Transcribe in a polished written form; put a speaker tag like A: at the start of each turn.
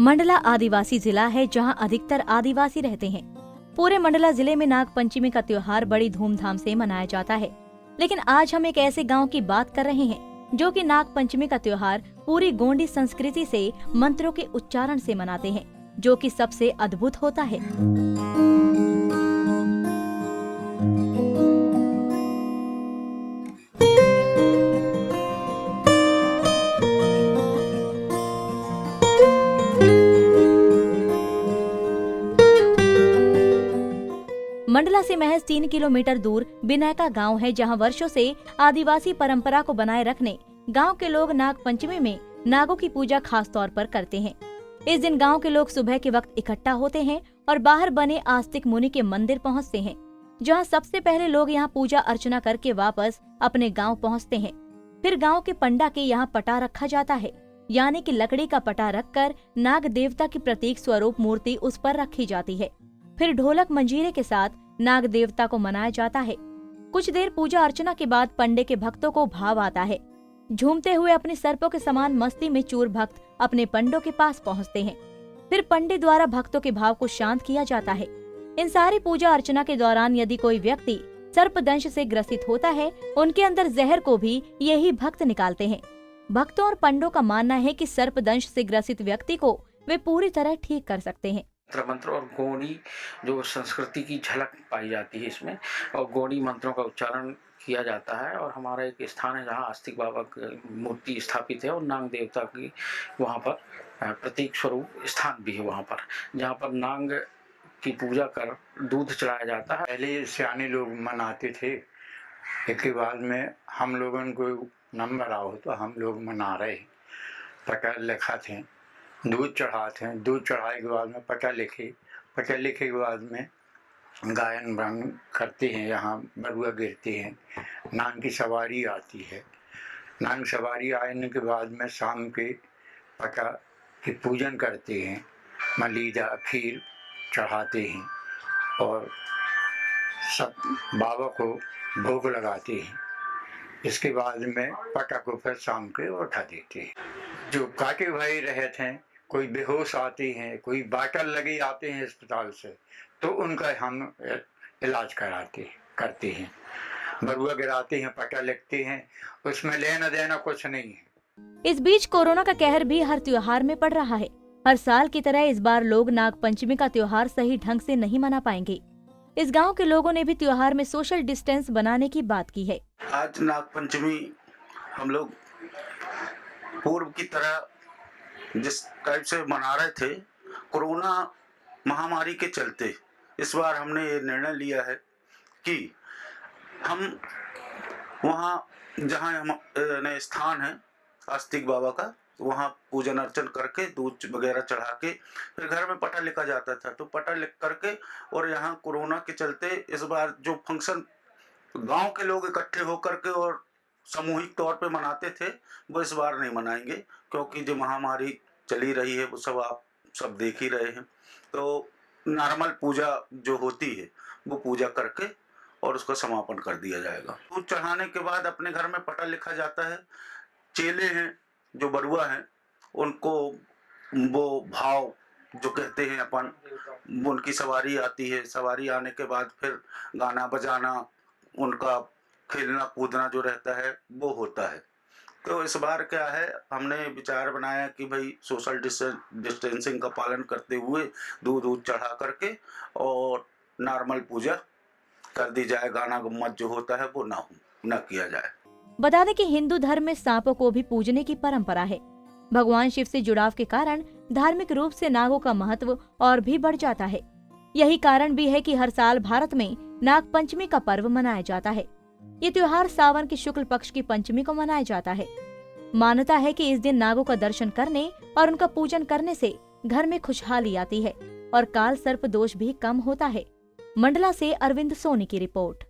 A: मंडला आदिवासी जिला है जहां अधिकतर आदिवासी रहते हैं। पूरे मंडला जिले में नाग पंचमी का त्योहार बड़ी धूमधाम से मनाया जाता है। लेकिन आज हम एक ऐसे गांव की बात कर रहे हैं जो कि नाग पंचमी का त्योहार पूरी गोंडी संस्कृति से मंत्रों के उच्चारण से मनाते हैं, जो कि सबसे अद्भुत होता है। मंडला से महज 3 किलोमीटर दूर बिनैका गांव है, जहां वर्षों से आदिवासी परंपरा को बनाए रखने गांव के लोग नाग पंचमी में नागों की पूजा खास तौर पर करते हैं। इस दिन गांव के लोग सुबह के वक्त इकट्ठा होते हैं और बाहर बने आस्तिक मुनि के मंदिर पहुंचते हैं, जहां सबसे पहले लोग यहां पूजा अर्चना करके वापस अपने गांव पहुंचते हैं। फिर गांव के पंडा के यहां पटा रखा जाता है, यानी कि लकड़ी का पटा रखकर नाग देवता की प्रतीक स्वरूप मूर्ति उस पर रखी जाती है। फिर ढोलक मंजीरे के साथ नाग देवता को मनाया जाता है। कुछ देर पूजा अर्चना के बाद पंडे के भक्तों को भाव आता है। झूमते हुए अपने सर्पों के समान मस्ती में चूर भक्त अपने पंडों के पास पहुंचते हैं। फिर पंडे द्वारा भक्तों के भाव को शांत किया जाता है। इन सारी पूजा अर्चना के दौरान यदि कोई व्यक्ति सर्पदंश से ग्रसित होता है, उनके अंदर जहर को भी यही भक्त निकालते हैं। भक्तों और पंडों का मानना है कि सर्पदंश से ग्रसित व्यक्ति को वे पूरी तरह ठीक कर सकते हैं।
B: मंत्र और गोंडी जो संस्कृति की झलक पाई जाती है इसमें, और गोंडी मंत्रों का उच्चारण किया जाता है। और हमारा एक स्थान है जहाँ आस्तिक बाबा की मूर्ति स्थापित है और नाग देवता की वहाँ पर प्रतीक स्वरूप स्थान भी है वहाँ पर, जहाँ पर नाग की पूजा कर दूध चढ़ाया जाता है।
C: पहले सियाने लोग मनाते थे, इसके बाद में हम लोगों को नंबर आओ तो हम लोग मना रहे, पटा लिखा थे, दूध चढ़ाते हैं, दूध चढ़ाए के बाद में पटा लिखे के बाद में गायन भंग करते हैं, यहाँ बरुआ गिरते हैं, नाग की सवारी आती है। नाग सवारी आने के बाद में शाम के पटा की पूजन करते हैं, मलीदा खीर चढ़ाते हैं और सब बाबा को भोग लगाते हैं। इसके बाद में पटा को फिर शाम के उठा देते हैं। जो काटे भाई रहते हैं, कोई बेहोश आते हैं, कोई बाटल लगे आते हैं अस्पताल से, तो उनका हम इलाज करते हैं, बरुआ गिराते हैं, पटा लिखते हैं, उसमें लेना देना कुछ नहीं है।
A: इस बीच कोरोना का कहर भी हर त्योहार में पड़ रहा है। हर साल की तरह इस बार लोग नाग पंचमी का त्योहार सही ढंग से नहीं मना पाएंगे। इस गांव के लोगों ने भी त्योहार में सोशल डिस्टेंस बनाने की बात की है।
D: आज नाग पंचमी हम लोग पूर्व की तरह जिस टाइप से मना रहे थे, कोरोना महामारी के चलते इस बार हमने ये निर्णय लिया है कि हम वहाँ जहाँ हम स्थान है आस्तिक बाबा का, वहाँ पूजन अर्चन करके दूध वगैरह चढ़ा के फिर घर में पटा लिखा जाता था, तो पटा लिख करके, और यहाँ कोरोना के चलते इस बार जो फंक्शन गांव के लोग इकट्ठे होकर के और सामूहिक तौर पे मनाते थे, वो इस बार नहीं मनाएंगे, क्योंकि जो महामारी चली रही है वो सब आप सब देख ही रहे हैं। तो नॉर्मल पूजा जो होती है वो पूजा करके और उसका समापन कर दिया जाएगा। दूध चढ़ाने के बाद अपने घर में पटा लिखा जाता है। चेले हैं जो बरुआ हैं, उनको वो भाव जो कहते हैं अपन, उनकी सवारी आती है। सवारी आने के बाद फिर गाना बजाना, उनका खेलना कूदना जो रहता है वो होता है। तो इस बार क्या है, हमने विचार बनाया कि भाई सोशल डिस्टेंसिंग का पालन करते हुए दूध चढ़ा करके और नॉर्मल पूजा कर दी जाए। गाना गम्मत जो होता है वो ना किया जाए।
A: बता दें कि हिंदू धर्म में सांपों को भी पूजने की परंपरा है। भगवान शिव से जुड़ाव के कारण धार्मिक रूप से नागों का महत्व और भी बढ़ जाता है। यही कारण भी है कि हर साल भारत में नाग पंचमी का पर्व मनाया जाता है। ये त्योहार सावन की शुक्ल पक्ष की पंचमी को मनाया जाता है। मान्यता है कि इस दिन नागों का दर्शन करने और उनका पूजन करने से घर में खुशहाली आती है और काल सर्प दोष भी कम होता है। मंडला से अरविंद सोनी की रिपोर्ट।